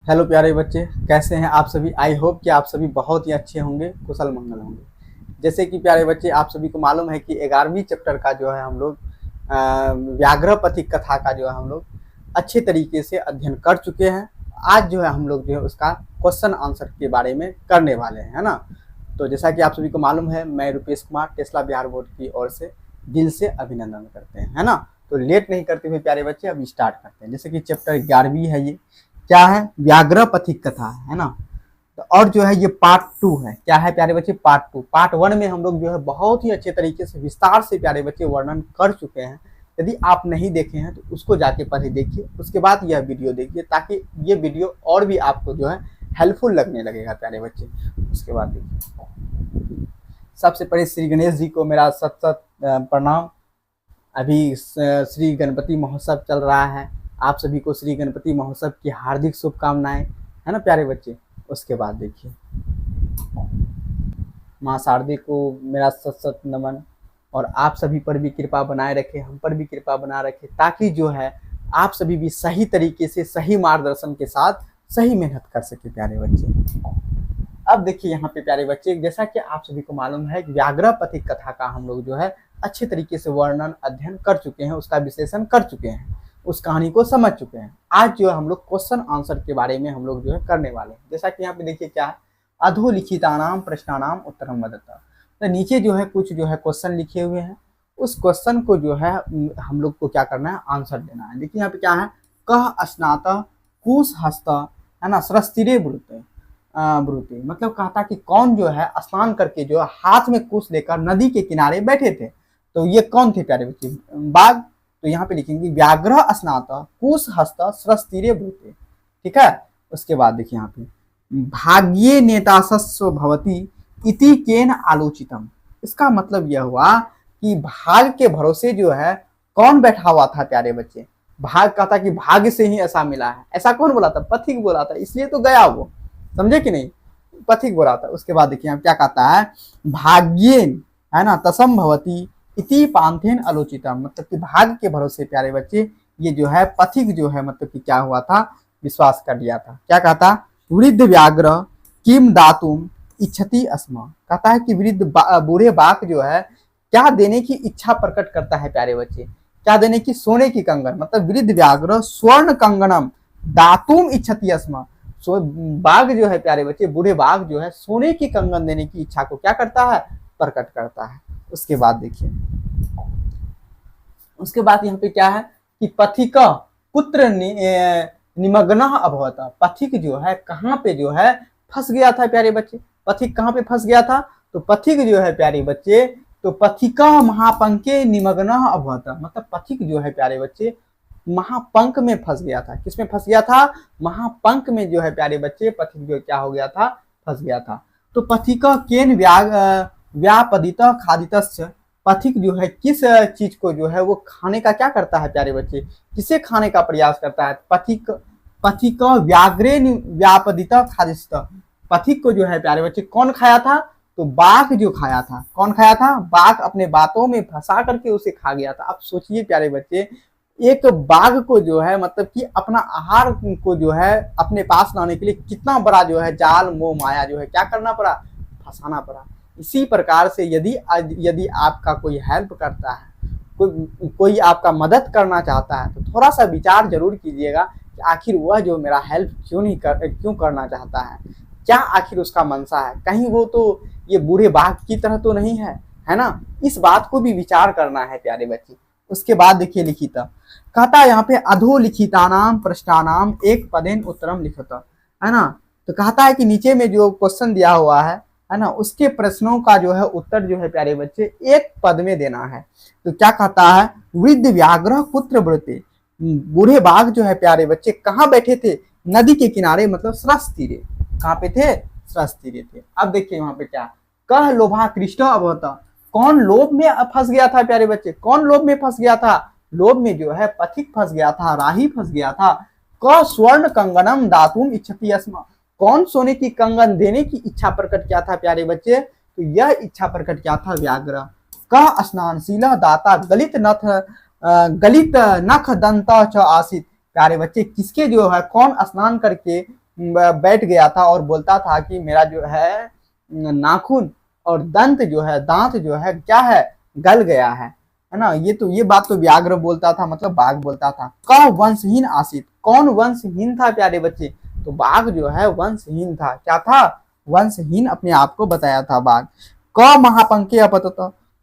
Hello प्यारे बच्चे, कैसे हैं आप सभी। आई होप कि आप सभी बहुत ही अच्छे होंगे, कुशल मंगल होंगे। जैसे कि प्यारे बच्चे, आप सभी को मालूम है कि 11वीं चैप्टर का जो है हम लोग व्याघ्र पथिक कथा का जो है हम लोग अच्छे तरीके से अध्ययन कर चुके हैं। आज जो है हम लोग जो है उसका क्वेश्चन आंसर के बारे में करने वाले हैं, है ना। तो जैसा कि आप सभी को मालूम है, मैं रुपेश कुमार टेस्ला बिहार बोर्ड की ओर से दिल से अभिनंदन करते हैं, है ना। तो लेट नहीं करते हुए प्यारे बच्चे अब स्टार्ट करते हैं। जैसे कि चैप्टर 11वीं है, ये क्या है, व्याघ्र पथिक कथा है ना। तो और जो है ये पार्ट 2 है। क्या है प्यारे बच्चे, पार्ट 2। पार्ट 1 में हम लोग जो है बहुत ही अच्छे तरीके से विस्तार से प्यारे बच्चे वर्णन कर चुके हैं। यदि आप नहीं देखे हैं तो उसको जाके पहले देखिए, उसके बाद यह वीडियो देखिए, ताकि ये वीडियो और भी आपको जो है हेल्पफुल लगने लगेगा प्यारे बच्चे। उसके बाद देखिए, सबसे पहले श्री गणेश जी को मेरा सत सत प्रणाम। अभी श्री गणपति महोत्सव चल रहा है, आप सभी को श्री गणपति महोत्सव की हार्दिक शुभकामनाएं, है ना प्यारे बच्चे। उसके बाद देखिए, माँ शारदे को मेरा सत सत नमन। और आप सभी पर भी कृपा बनाए रखे, हम पर भी कृपा बना रखे, ताकि जो है आप सभी भी सही तरीके से सही मार्गदर्शन के साथ सही मेहनत कर सके प्यारे बच्चे। अब देखिए यहाँ पे प्यारे बच्चे, जैसा कि आप सभी को मालूम है, व्याघ्र पथिक कथा का हम लोग जो है अच्छे तरीके से वर्णन अध्ययन कर चुके हैं, उसका विश्लेषण कर चुके हैं, उस कहानी को समझ चुके हैं। आज जो है हम लोग क्वेश्चन आंसर के बारे में हम लोग जो है करने वाले हैं। जैसा कि यहाँ पे देखिए क्या है, अधोलिखितानाम प्रश्नानाम उत्तरम वदता। तो नीचे जो है कुछ जो है क्वेश्चन लिखे हुए हैं, उस क्वेश्चन को जो है हम लोग को क्या करना है, आंसर देना है। देखिए यहाँ पे क्या है, कह स्नात कुश हस्त, है ना, सरस्तिरे ब्रुते ब्रुते, मतलब कहता कि कौन जो है स्नान करके जो है हाथ में कुश लेकर नदी के किनारे बैठे थे। तो ये कौन थे प्यारे बच्चे, बाघ। तो यहाँ पे लिखेंगे व्याघ्र स्नात कुश हस्त सरस्तिरे ब्रुते, ठीक है। उसके बाद देखिए यहाँ पे, भाग्ये नेतासस्व भवति इति केन आलोचितम। इसका मतलब यह हुआ कि भाग के भरोसे जो है कौन बैठा हुआ था प्यारे बच्चे। भाग कहता कि भाग्य से ही ऐसा मिला है। ऐसा कौन बोला था, पथिक बोला था, इसलिए तो गया वो, समझे कि नहीं, पथिक बोला था। उसके बाद देखिए क्या कहता है, भाग्येन, है ना, तसम भवति इति पांथेन आलोचितम, मतलब कि भाग्य के भरोसे प्यारे बच्चे ये जो है पथिक जो है मतलब कि क्या हुआ था, विश्वास कर लिया था। क्या कहता, वृद्ध व्याघ्र किम दातुम इच्छति अस्मा, कहता है कि वृद्ध बूढ़े बाघ जो है क्या देने की इच्छा प्रकट करता है प्यारे बच्चे, क्या देने की, सोने की कंगन, मतलब वृद्ध व्याघ्र स्वर्ण कंगनम दातुम इच्छति अस्मा। बाघ जो है प्यारे बच्चे, बूढ़े बाघ जो है सोने की कंगन देने की इच्छा को क्या करता है, प्रकट करता है। उसके बाद देखिए, उसके बाद यहाँ पे क्या है कि पथिक पुत्र निमग्न अभवत, पथिक जो है कहाँ पे जो है फंस गया था प्यारे बच्चे। पथिक कहाँ पे फंस गया था, तो पथिक जो है प्यारे बच्चे, तो पथिक महापंके निमग्न अभवत, मतलब पथिक जो है प्यारे बच्चे महापंक में फंस गया था। किसमें फंस गया था, महापंक में जो है प्यारे बच्चे पथिक जो क्या हो गया था, फंस गया था। तो पथिक केन व्यापदित खादितस्य, पथिक जो है किस चीज को जो है वो खाने का क्या करता है प्यारे बच्चे, किसे खाने का प्रयास करता है। पथिक व्याघ्रे व्यापदित खादित, पथिक को जो है प्यारे बच्चे कौन खाया था, तो बाघ जो खाया था। कौन खाया था, बाघ अपने बातों में फंसा करके उसे खा गया था। अब सोचिए प्यारे बच्चे, एक बाघ को जो है मतलब कि अपना आहार को जो है अपने पास लाने के लिए कितना बड़ा जो है जाल मोह माया जो है क्या करना पड़ा, फंसाना पड़ा। इसी प्रकार से यदि आपका कोई हेल्प करता है, कोई आपका मदद करना चाहता है, तो थोड़ा सा विचार जरूर कीजिएगा कि आखिर वह जो मेरा हेल्प क्यों करना चाहता है, क्या आखिर उसका मंशा है, कहीं वो तो ये बूढ़े बाघ की तरह तो नहीं है, है ना। इस बात को भी विचार करना है प्यारे बच्चे। उसके बाद देखिए लिखित, कहता है यहाँ पे अधोलिखितानाम प्रश्नानाम एक पदेन उत्तरम लिखत, है ना। तो कहता है कि नीचे में जो क्वेश्चन दिया हुआ है ना, उसके प्रश्नों का जो है उत्तर जो है प्यारे बच्चे एक पद में देना है। तो क्या कहता है, वृद्ध व्याघ्र कुत्र ब्रुते, बूढ़े बाघ जो है प्यारे बच्चे कहाँ बैठे थे, नदी के किनारे, मतलब सरस्तिरे। कहाँ पे थे, सरस्तिरे थे। अब देखिए वहां पे क्या, कह लोभा कृष्ण अभवत, कौन लोभ में फंस गया था प्यारे बच्चे, कौन लोभ में फंस गया था, लोभ में जो है पथिक फंस गया था, राही फंस गया था। क स्वर्ण कंगनम दातुम इच्छति अस्मा, कौन सोने की कंगन देने की इच्छा प्रकट किया था प्यारे बच्चे, तो यह इच्छा प्रकट किया था व्याघ्र। कह स्नानशीला दाता गलित नख दंत च आसित, प्यारे बच्चे किसके जो है कौन स्नान करके बैठ गया था और बोलता था कि मेरा जो है नाखून और दंत जो है, दांत जो है क्या है, गल गया है ना। ये बात तो व्याघ्र बोलता था, मतलब बाघ बोलता था। क वंशहीन आसित, कौन वंशहीन था प्यारे बच्चे? तो बाघ जो है वंशहीन था। क्या था? वंशहीन अपने आप को बताया था बाघ। क महापंके अपतत,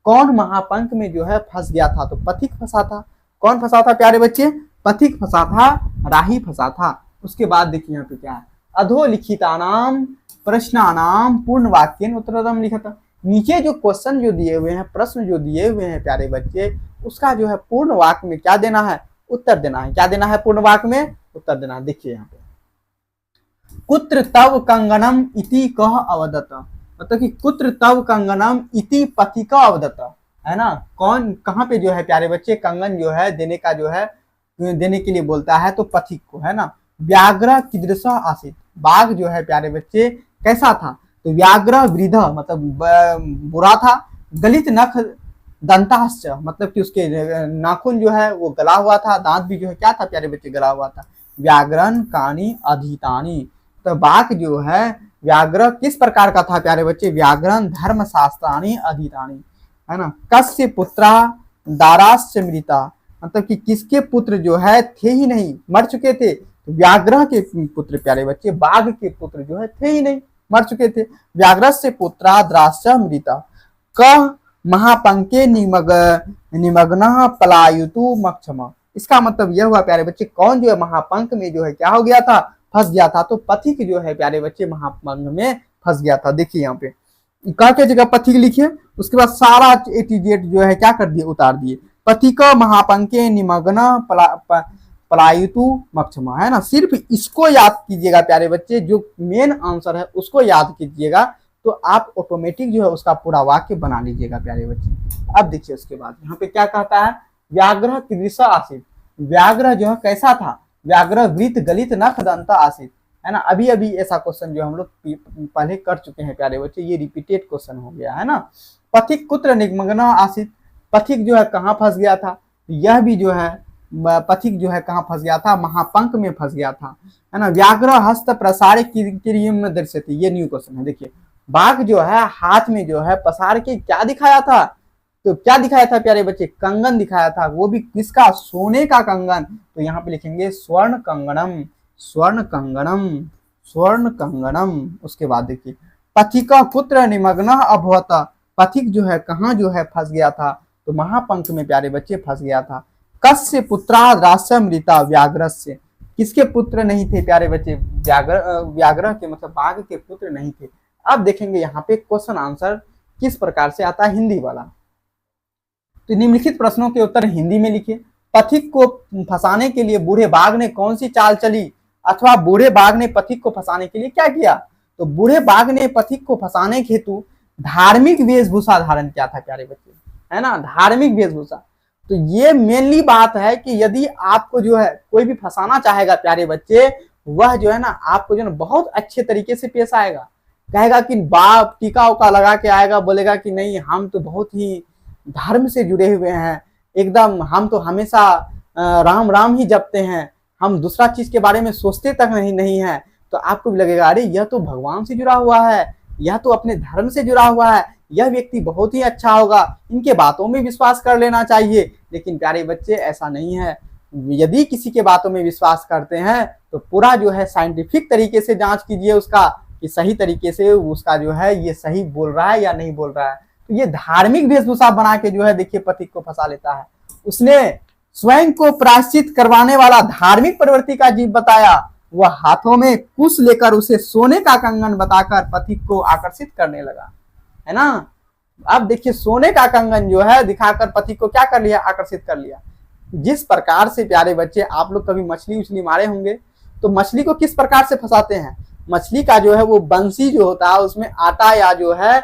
कौन महापंख में जो है फंस गया था? तो पथिक फंसा था। कौन फंसा था प्यारे बच्चे? पथिक फंसा था, राही फंसा था। उसके बाद देखिए यहाँ पे क्या है, अधोलिखितानाम प्रश्नानाम पूर्ण वाक्येन उत्तरम लिखा था। नीचे जो क्वेश्चन जो दिए हुए हैं, प्रश्न जो दिए हुए हैं प्यारे बच्चे, उसका जो है पूर्ण वाक्य में क्या देना है? उत्तर देना है। क्या देना है? पूर्ण वाक्य में उत्तर देना है। देखिए यहाँ पे, कुत्र तव कंगनम इति कह अवदत, मतलब कि कुत्र तव कंगनम इति पथिका अवदत, है ना। कौन कहाँ पे जो है प्यारे बच्चे कंगन जो है देने का जो है, देने के लिए बोलता है? तो पथिक को, है ना। व्याघ्र कीदृश आसीत, बाघ जो है प्यारे बच्चे कैसा था? तो व्याघ्र वृद्ध, मतलब बुरा था। गलित नख दंताश्च, मतलब कि उसके नाखून जो है वो गला हुआ था, दांत भी जो है क्या था प्यारे बच्चे? गला हुआ था। व्याघ्रन कानी अधितानी, तो बाघ जो है व्याघ्र किस प्रकार का था प्यारे बच्चे? व्याघ्रन धर्म शास्त्राणी अधितानी, है ना। कस्य पुत्रा दाराश्च मृता, मतलब कि किसके पुत्र जो है थे ही नहीं, मर चुके थे? तो व्याघ्र के पुत्र प्यारे बच्चे, बाघ के पुत्र जो है थे ही नहीं, मर चुके थे। व्याघ्र से पुत्रा द्राश्च मृता। क महापंके निमग्न पलायुतु मक्षमा, इसका मतलब यह हुआ प्यारे बच्चे, कौन जो है महापंख में जो है क्या हो गया था? फंस गया था। तो पथिक जो है प्यारे बच्चे महापंख में फंस गया था। देखिए यहाँ पे क के जगह पथिक लिखिए, उसके बाद सारा ए टू जेड जो है क्या कर दिए? उतार दिए। पथिक महापंके निमग्न पलायुतु मक्षमा, है ना। सिर्फ इसको याद कीजिएगा प्यारे बच्चे, जो मेन आंसर है उसको याद कीजिएगा, तो आप ऑटोमेटिक जो है उसका पूरा वाक्य बना लीजिएगा प्यारे बच्चे। अब देखिए उसके बाद यहाँ पे क्या कहता है? व्याघ्र कीदृश आसीत, व्याघ्र जो है कैसा था? व्याघ्र वृत्त गलित नख दंत आसीत, है ना। अभी अभी ऐसा क्वेश्चन जो हम लोग पहले कर चुके हैं प्यारे बच्चे, ये रिपीटेड क्वेश्चन हो गया, है ना। पथिक कुत्र निमग्न आसीत, पथिक जो है कहाँ फंस गया था? यह भी जो है पथिक जो है कहाँ फंस गया था? महापंख में फंस गया था, है ना। व्याघ्र हस्त प्रसार किरीम दर्शति, ये न्यू क्वेश्चन है। देखिए बाघ जो है हाथ में जो है पसार के क्या दिखाया था? तो क्या दिखाया था प्यारे बच्चे? कंगन दिखाया था। वो भी किसका? सोने का कंगन। तो यहाँ पे लिखेंगे स्वर्ण कंगनम, स्वर्ण कंगनम, स्वर्ण कंगनम। उसके बाद देखिए पथिका कुत्र निमग्न अभवत, पथिक जो है कहाँ जो है फंस गया था? तो महापंख में प्यारे बच्चे फंस गया था। कस्य पुत्रा रास्य मृता व्याघ्र से, किसके पुत्र नहीं थे प्यारे बच्चे? व्याघ्र के, मतलब बाघ के पुत्र नहीं थे। अब देखेंगे यहाँ पे क्वेश्चन आंसर किस प्रकार से आता है, हिंदी वाला। तो निम्नलिखित प्रश्नों के उत्तर हिंदी में लिखिए। पथिक को फंसाने के लिए बूढ़े बाघ ने कौन सी चाल चली, अथवा बूढ़े बाघ ने पथिक को फंसाने के लिए क्या किया? तो बूढ़े बाघ ने पथिक को फंसाने हेतु धार्मिक वेशभूषा धारण किया था प्यारे बच्चे, है ना, धार्मिक वेशभूषा। तो ये मेनली बात है कि यदि आपको जो है कोई भी फंसाना चाहेगा प्यारे बच्चे, वह जो है ना आपको जो है बहुत अच्छे तरीके से पेश आएगा। कहेगा कि बाप टीका उका लगा के आएगा, बोलेगा कि नहीं हम तो बहुत ही धर्म से जुड़े हुए हैं, एकदम हम तो हमेशा राम राम ही जपते हैं, हम दूसरा चीज के बारे में सोचते तक नहीं है। तो आपको भी लगेगा अरे यह तो भगवान से जुड़ा हुआ है, यह तो अपने धर्म से जुड़ा हुआ है, यह व्यक्ति बहुत ही अच्छा होगा, इनके बातों में विश्वास कर लेना चाहिए। लेकिन प्यारे बच्चे ऐसा नहीं है। यदि किसी के बातों में विश्वास करते हैं तो पूरा जो है साइंटिफिक तरीके से जांच कीजिए उसका, कि सही तरीके से उसका जो है ये सही बोल रहा है या नहीं बोल रहा है। तो ये धार्मिक वेशभूषा बना के जो है देखिए पथिक को फंसा लेता है। उसने स्वयं को प्रायश्चित करवाने वाला धार्मिक प्रवृत्ति का जीव बताया, वह हाथों में कुश लेकर उसे सोने का कंगन बताकर पथिक को आकर्षित करने लगा, है ना। अब देखिए सोने का कंगन जो है दिखाकर पथिक को क्या कर लिया? आकर्षित कर लिया। जिस प्रकार से प्यारे बच्चे आप लोग कभी मछली उछली मारे होंगे, तो मछली को किस प्रकार से फंसाते हैं? मछली का जो है वो बंसी जो होता है उसमें आटा या जो है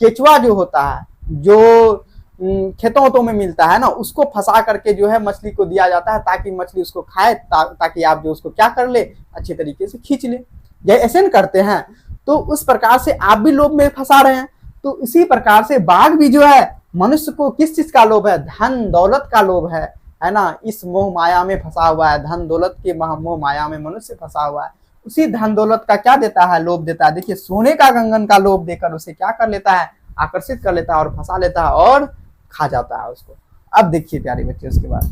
केचुआ जो होता है, जो खेतों वेतों में मिलता है ना, उसको फंसा करके जो है मछली को दिया जाता है ताकि मछली उसको खाए, ताकि आप जो उसको क्या कर ले, अच्छे तरीके से खींच ले। जैसे ऐसे करते हैं तो उस प्रकार से आप भी लोभ में फंसा रहे हैं। तो इसी प्रकार से बाघ भी जो है मनुष्य को किस चीज का लोभ है? धन दौलत का लोभ है ना। इस मोह माया में फंसा हुआ है, धन दौलत के मोह माया में मनुष्य फंसा हुआ है। उसी धन दौलत का क्या देता है, लोभ देता है। देखिए सोने का कंगन का लोभ देकर उसे क्या कर लेता है, आकर्षित कर लेता है और फंसा लेता है और खा जाता है उसको। अब देखिए प्यारे बच्चे उसके बाद,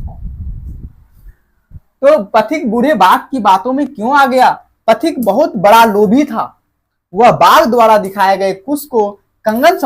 तो पथिक बूढ़े बाघ की बातों में क्यों आ गया। पथिक बहुत बड़ा लोभी था, वह बाघ द्वारा दिखाए गए कुश को कंगन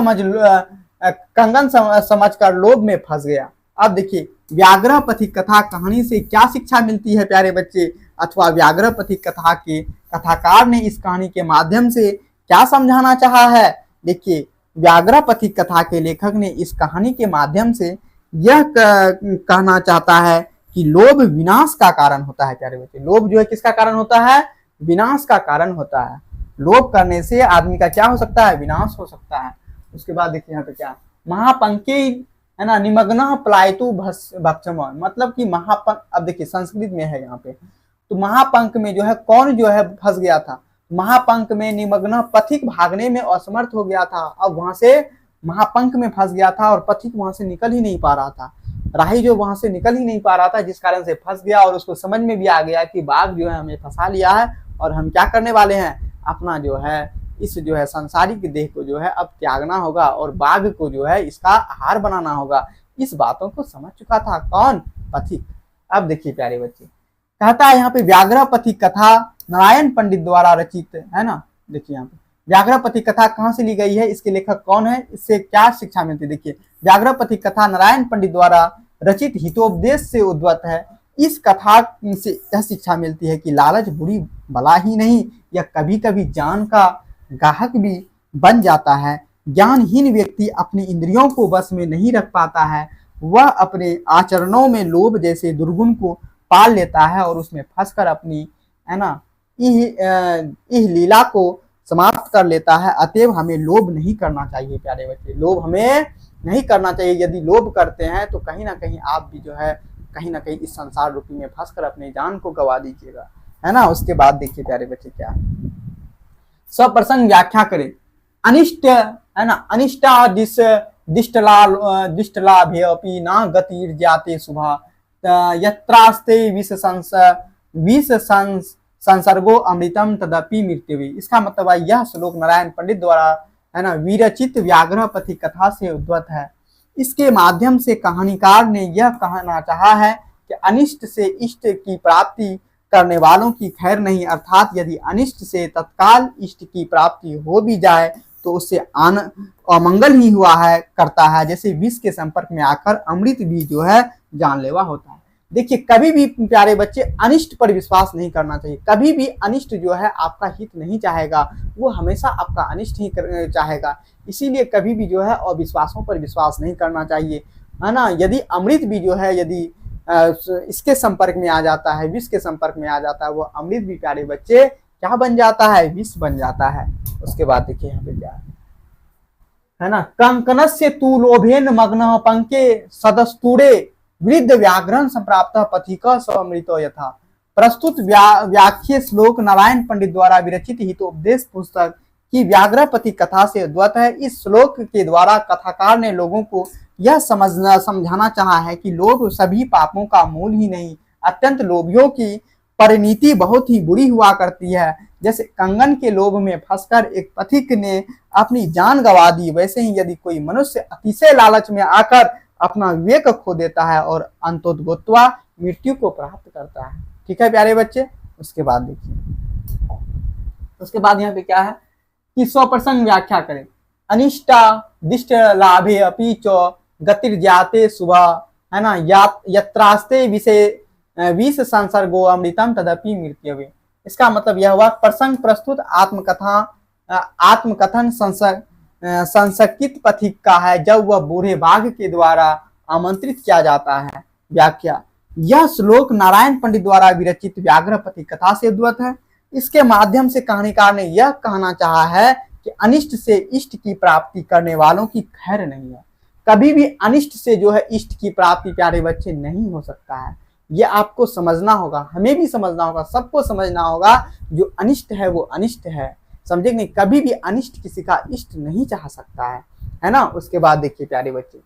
समझकर लोभ में फंस गया। अब देखिए व्याघ्र पथिक कथा कहानी से क्या शिक्षा मिलती है प्यारे बच्चे, अथवा व्याघ्र पथिक कथा के कथाकार ने इस कहानी के माध्यम से क्या समझाना चाहा है। देखिए व्याघ्र पथिक कथा के लेखक ने इस कहानी के माध्यम से यह कहना चाहता है कि लोभ विनाश का कारण होता है। प्यारे बच्चे लोभ जो है किसका कारण होता है, विनाश का कारण होता है। लोभ करने से आदमी का क्या हो सकता है, विनाश हो सकता है। उसके बाद देखिए यहाँ पे क्या, महापंकी है ना, निमग्न पलायतु भक्षम, मतलब कि महापंख, अब देखिए संस्कृत में है यहाँ पे, तो महापंख में जो है कौन जो है फंस गया था, महापंख में निमग्न पथिक भागने में असमर्थ हो गया था। अब वहां से महापंख में फंस गया था और पथिक वहां से निकल ही नहीं पा रहा था, राही जो वहां से निकल ही नहीं पा रहा था, जिस कारण से फंस गया और उसको समझ में भी आ गया कि बाघ जो है हमें फंसा लिया है और हम क्या करने वाले हैं, अपना जो है इस जो है सांसारिक देह को जो है अब त्यागना होगा और बाघ को जो है इसका आहार बनाना होगा। इस बातों को समझ चुका था कौन, पथिक। अब देखिए प्यारे बच्चे, कहता है यहाँ पे व्याघ्र पथिक कथा नारायण पंडित द्वारा रचित है ना। देखिए यहाँ पे व्याघ्र पथिक कथा कहाँ से ली गई है, इसके लेखक कौन है, इससे क्या शिक्षा मिलती है। देखिए व्याघ्र पथिक कथा नारायण पंडित द्वारा रचित हितोपदेश से उद्भूत है। इस कथा से यह शिक्षा मिलती है कि लालच बुरी बला ही नहीं, यह कभी कभी जान का गाहक भी बन जाता है। ज्ञानहीन व्यक्ति अपनी इंद्रियों को बस में नहीं रख पाता है, वह अपने आचरणों में लोभ जैसे दुर्गुण को पाल लेता है और उसमें फंसकर अपनी है ना इह लीला को समाप्त कर लेता है। अतएव हमें लोभ नहीं करना चाहिए प्यारे बच्चे, लोभ हमें नहीं करना चाहिए। यदि लोभ करते हैं तो कहीं ना कहीं आप भी जो है कहीं ना कहीं इस संसार रूपी में फंसकर अपनी जान को गवा दीजिएगा, है ना। उसके बाद देखिए प्यारे बच्चे क्या है, स्वप्रसंग व्याख्या करें। अनिष्ट है ना, अनिष्टा दिष्टलाभ्यपि न गतिर्जाते शुभा यत्रास्ते विष संसर्गो अमृतम तदपि मृत्युवी। इसका मतलब है यह श्लोक नारायण पंडित द्वारा है ना विरचित व्याघ्र पथिक कथा से उद्भूत है। इसके माध्यम से कहानीकार ने यह कहना चाहा है कि अनिष्ट से इष्ट की प्राप्ति करने वालों की खैर नहीं, अर्थात यदि अनिष्ट से तत्काल इष्ट की प्राप्ति हो भी जाए तो उससे अमंगल ही हुआ है करता है, जैसे विष के संपर्क में आकर अमृत भी जो है जानलेवा होता है। देखिए कभी भी प्यारे बच्चे अनिष्ट पर विश्वास नहीं करना चाहिए, कभी भी अनिष्ट जो है आपका हित नहीं चाहेगा, वो हमेशा आपका अनिष्ट ही चाहेगा। इसीलिए कभी भी जो है अविश्वासों पर विश्वास नहीं करना चाहिए, है ना। यदि अमृत भी जो है यदि इसके संपर्क में आ जाता है, विष के संपर्क में आ जाता है, वो अमृत भी प्यारे बच्चे क्या बन जाता है, विष बन जाता है। उसके बाद देखिए यहाँ पे क्या है ना, कंकनस्य तू लोभेन मग्न पंके सदस्तूरे वृद्ध व्याघ्रन संप्राप्त पथिक समृतो यथा। प्रस्तुत व्याख्य श्लोक नारायण पंडित द्वारा विरचित हितोपदेश पुस्तक की व्याघ्र पथिक कथा से उद्भूत है। इस श्लोक के द्वारा कथाकार ने लोगों को यह समझाना चाहा है कि लोभ सभी पापों का मूल ही नहीं, अत्यंत लोभियों की परिणति बहुत ही बुरी हुआ करती है। जैसे कंगन के लोभ में फंसकर एक पथिक ने अपनी जान गंवा दी, वैसे ही यदि कोई मनुष्य अतिशय लालच में आकर अपना विवेक खो देता है और अंतोद्गत्वा मृत्यु को प्राप्त करता है। ठीक है प्यारे बच्चे। उसके बाद देखिए, उसके बाद यहाँ पे क्या है कि स्वप्रसंग व्याख्या करें। अनिष्टा दिष्ट लाभे अपि च गतिर्जाते शुभ है ना, यत्रास्ते विष संसर्गो अमृतम तदपि मृत्युवे। इसका मतलब यह हुआ प्रसंग प्रस्तुत आत्मकथन संसकित पथिक का है, जब वह बूढ़े बाघ के द्वारा आमंत्रित किया जाता है। व्याख्या, यह श्लोक नारायण पंडित द्वारा विरचित व्याघ्र पथिक कथा से उद्भूत है। इसके माध्यम से कहानीकार ने यह कहना चाहा है कि अनिष्ट से इष्ट की प्राप्ति करने वालों की खैर नहीं है। कभी भी अनिष्ट से जो है इष्ट की प्राप्ति प्यारे बच्चे नहीं हो सकता है। ये आपको समझना होगा, हमें भी समझना होगा, सबको समझना होगा। जो अनिष्ट है वो अनिष्ट है, समझे नहीं। कभी भी अनिष्ट किसी का इष्ट नहीं चाह सकता है ना। उसके बाद देखिए प्यारे बच्चे,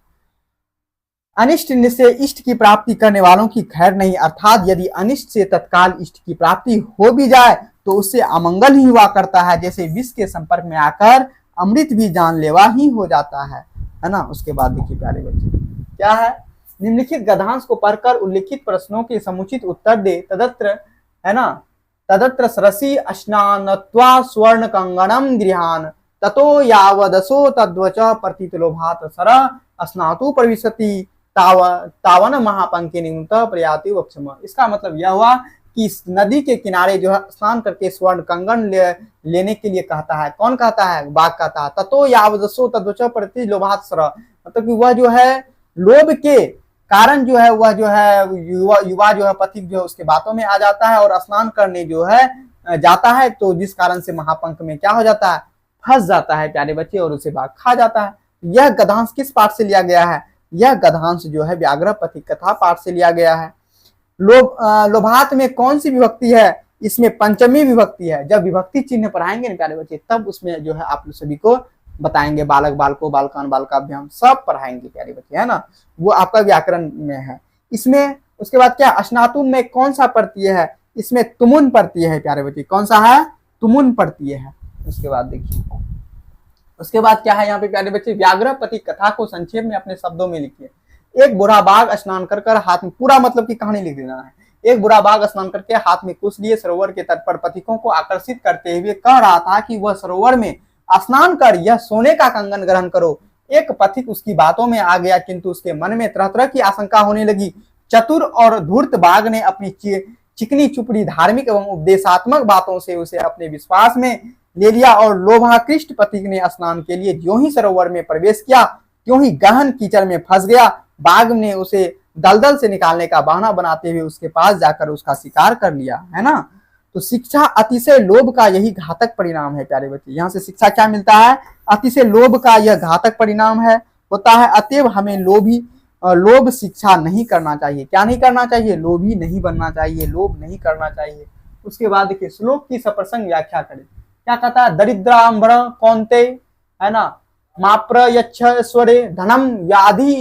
अनिष्ट से इष्ट की प्राप्ति करने वालों की खैर नहीं, अर्थात यदि अनिष्ट से तत्काल इष्ट की प्राप्ति हो भी जाए तो उससे अमंगल ही हुआ करता है, जैसे विष के संपर्क में आकर अमृत भी जानलेवा ही हो जाता है ना। उसके बाद देखिए प्यारे बच्चे क्या है, निम्नलिखित गद्यांश को पढ़कर उल्लिखित प्रश्नों के समुचित उत्तर दे। तदत्र है ना, तदत्र सरसी स्नानत्वा स्वर्ण कंगणम गृहान ततो यावदसो तद्वच प्रतिलोभात सर स्नातु प्रविशति तावन महापंके निमुत प्रयाति वक्षम। इसका मतलब यह हुआ कि इस नदी के किनारे जो है स्नान करके स्वर्ण कंगन लेने के लिए कहता है। कौन कहता है? बाघ कहता है। ततो यावदसो तद्वच प्रतिलोभात सर, मतलब कि वह जो है लोभ के कारण जो है वह जो है युवा जो है पथिक जो है उसके बातों में आ जाता है और स्नान करने जो है जाता है, तो जिस कारण से महापंख में क्या हो जाता है, फंस जाता है प्यारे बच्चे, और उसे बाघ खा जाता है। यह गद्यांश किस पाठ से लिया गया है? यह गद्यांश जो है व्याघ्र पथिक कथा पाठ से लिया गया है। लोभात में कौन सी विभक्ति है? इसमें पंचमी विभक्ति है। जब विभक्ति चिन्ह पढ़ाएंगे ना प्यारे बच्चे तब उसमें जो है आप सभी को बताएंगे, बालक बालको बालकान बालकाभ्याम सब पढ़ाएंगे प्यारे बच्चे, है ना, वो आपका व्याकरण में है। इसमें उसके बाद क्या, स्नातुन में कौन सा प्रत्यय है? इसमें तुमुन प्रत्यय है प्यारे बच्चे। कौन सा है? तुमुन प्रत्यय है। उसके बाद देखिए, उसके बाद क्या है यहाँ पे प्यारे बच्चे, व्याघ्र पथिक कथा को संक्षेप में अपने शब्दों में लिखिए। एक बुरा बाघ स्नान कर कर हाथ में, पूरा मतलब की कहानी लिख देना है। एक बुरा बाघ स्नान करके हाथ में कुश लिए सरोवर के तट पर पथिकों को आकर्षित करते हुए कह रहा था कि वह सरोवर में स्नान कर यह सोने का कंगन ग्रहण करो। एक पथिक उसकी बातों में आ गया, किंतु उसके मन में तरह तरह की आशंका होने लगी। चतुर और धूर्त बाघ ने अपनी चिकनी चुपड़ी धार्मिक एवं उपदेशात्मक बातों से उसे अपने विश्वास में ले लिया और लोभाकृष्ट पथिक ने स्नान के लिए ज्यों ही सरोवर में प्रवेश किया त्यों ही गहन कीचड़ में फंस गया। बाघ ने उसे दलदल से निकालने का बहाना बनाते हुए उसके पास जाकर उसका शिकार कर लिया, है ना। तो शिक्षा अतिशय लोभ का यही घातक परिणाम है प्यारे बच्चे। यहाँ से शिक्षा क्या मिलता है? अतिशय लोभ का यह घातक परिणाम है होता है। अतएव हमें लोभ शिक्षा नहीं करना चाहिए। क्या नहीं करना चाहिए? लोभी नहीं बनना चाहिए, लोभ नहीं करना चाहिए। उसके बाद देखिए श्लोक की सप्रसंग व्याख्या करें। क्या कहता है? दरिद्रांबर कौन्ते, है ना, माप्र यच्छ स्वरे धनम व्याधि,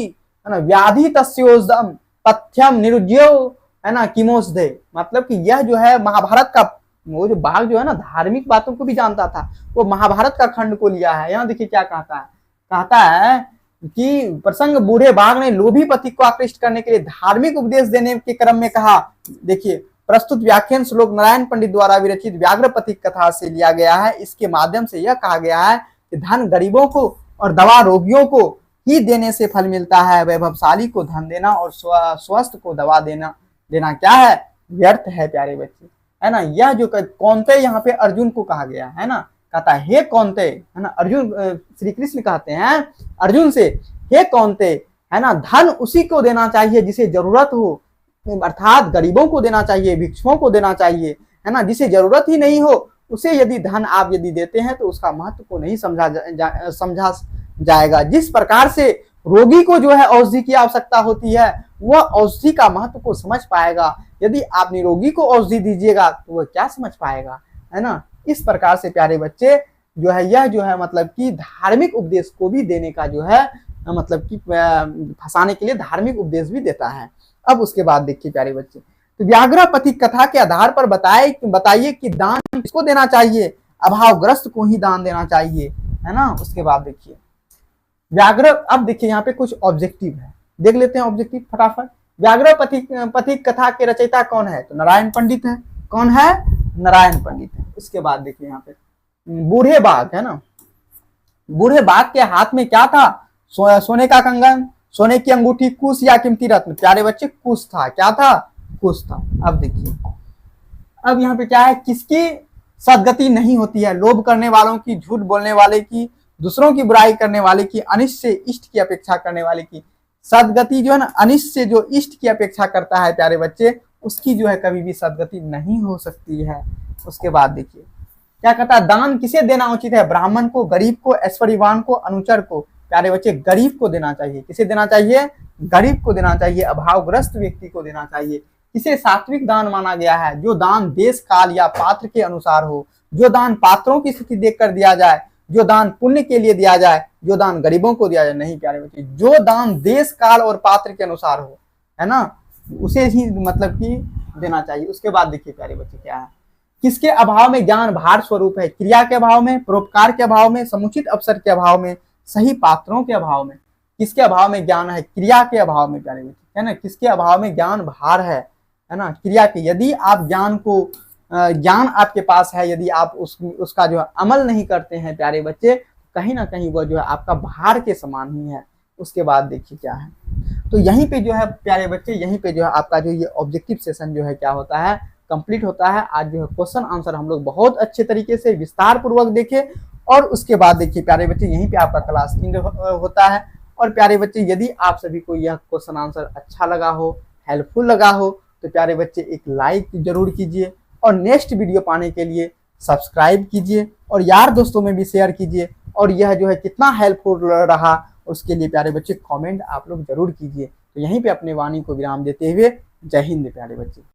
है ना, व्याधि तस्योदम पथ्यम निरुज्यो, है ना, किमोसदे। मतलब कि यह जो है महाभारत का, वो जो बाघ जो है ना धार्मिक बातों को भी जानता था, वो महाभारत का खंड को लिया है। यहाँ देखिए क्या कहता है, कहता है कि प्रसंग बूढ़े बाघ ने लोभी पथिक को आकृष्ट करने के लिए धार्मिक उपदेश देने के क्रम में कहा। देखिए प्रस्तुत व्याख्यान श्लोक नारायण पंडित द्वारा विरचित व्याघ्र पथिक कथा से लिया गया है। इसके माध्यम से यह कहा गया है कि धन गरीबों को और दवा रोगियों को ही देने से फल मिलता है। वैभवशाली को धन देना और स्वस्थ को दवा देना क्या है? व्यर्थ है प्यारे बच्चे, है ना। यह जो कौन्ते यहाँ पे अर्जुन को कहा गया है ना, कहता है हे कौन्ते, है ना, अर्जुन श्री कृष्ण कहते हैं अर्जुन से, हे कौन्ते, है ना, धन उसी को देना चाहिए जिसे जरूरत हो, अर्थात गरीबों को देना चाहिए, भिक्षुओं को देना चाहिए, है ना। जिसे जरूरत ही नहीं हो उसे यदि धन आप यदि देते हैं तो उसका महत्व को नहीं समझा जाएगा। जिस प्रकार से रोगी को जो है औषधि की आवश्यकता होती है वह औषधि का महत्व को समझ पाएगा। यदि आप निरोगी को औषधि दीजिएगा तो वह क्या समझ पाएगा, है ना। इस प्रकार से प्यारे बच्चे जो है यह जो है मतलब कि धार्मिक उपदेश को भी देने का जो है मतलब कि फंसाने के लिए धार्मिक उपदेश भी देता है। अब उसके बाद देखिए प्यारे बच्चे, तो व्याघ्र पथिक कथा के आधार पर बताइए कि दान किसको देना चाहिए? अभावग्रस्त को ही दान देना चाहिए, है ना। उसके बाद देखिए व्याघ्र, अब देखिए यहाँ पे कुछ ऑब्जेक्टिव है, देख लेते हैं ऑब्जेक्टिव फटाफट। व्याघ्र पथिक कथा के रचयिता कौन है? तो नारायण पंडित है। कौन है? नारायण पंडित है। उसके बाद देखिए यहाँ पे बूढ़े बाघ, है ना, बूढ़े बाघ के हाथ में क्या था? सोने का कंगन, सोने की अंगूठी, कुश या कीमती रत्न? प्यारे बच्चे कुश था। क्या था? कुश था। अब देखिए अब यहाँ पे क्या है, किसकी सदगति नहीं होती है? लोभ करने वालों की, झूठ बोलने वाले की, दूसरों की बुराई करने वाले की, अनिष्ट से इष्ट की अपेक्षा करने वाले की। सदगति जो है ना, अनिष्ट से जो इष्ट की अपेक्षा करता है प्यारे बच्चे, उसकी जो है कभी भी सदगति नहीं हो सकती है। उसके बाद देखिए क्या कहता है, दान किसे देना उचित है? ब्राह्मण को, गरीब को, ऐश्वर्यवान को, अनुचर को? प्यारे बच्चे गरीब को देना चाहिए। किसे देना चाहिए? गरीब को देना चाहिए, अभावग्रस्त व्यक्ति को देना चाहिए। इसे सात्विक दान माना गया है। जो दान देश काल या पात्र के अनुसार हो, जो दान पात्रों की स्थिति देखकर दिया जाए, जो दान पुण्य के लिए दिया जाए, जो दान गरीबों को दिया जाए, नहीं प्यारे बच्चे, जो दान देश काल और पात्र के अनुसार हो, है ना, उसे ही मतलब कि देना चाहिए। उसके बाद देखिए प्यारे बच्चे क्या है, किसके अभाव में ज्ञान भार स्वरूप है? क्रिया के अभाव में, परोपकार के अभाव में, समुचित अवसर के अभाव में, सही पात्रों के अभाव में। किसके अभाव में ज्ञान है? क्रिया के अभाव में प्यारे बच्चे, है ना। किसके अभाव में ज्ञान भार है ना, क्रिया के। यदि आप ज्ञान आपके पास है, यदि आप उसका जो है अमल नहीं करते हैं प्यारे बच्चे, कहीं ना कहीं वो जो है आपका भार के समान ही है। उसके बाद देखिए क्या है, तो यहीं पे जो है प्यारे बच्चे, यहीं पे जो है आपका जो ये ऑब्जेक्टिव सेशन जो है क्या होता है, कंप्लीट होता है। आज जो है क्वेश्चन आंसर हम लोग बहुत अच्छे तरीके से विस्तार पूर्वक देखे, और उसके बाद देखिए प्यारे बच्चे यहीं पे आपका क्लास एंड होता है। और प्यारे बच्चे यदि आप सभी को यह क्वेश्चन आंसर अच्छा लगा हो, हेल्पफुल लगा हो, तो प्यारे बच्चे एक लाइक जरूर कीजिए, और नेक्स्ट वीडियो पाने के लिए सब्सक्राइब कीजिए, और यार दोस्तों में भी शेयर कीजिए। और यह जो है कितना हेल्पफुल रहा उसके लिए प्यारे बच्चे कमेंट आप लोग जरूर कीजिए। तो यहीं पे अपने वाणी को विराम देते हुए जय हिंद प्यारे बच्चे।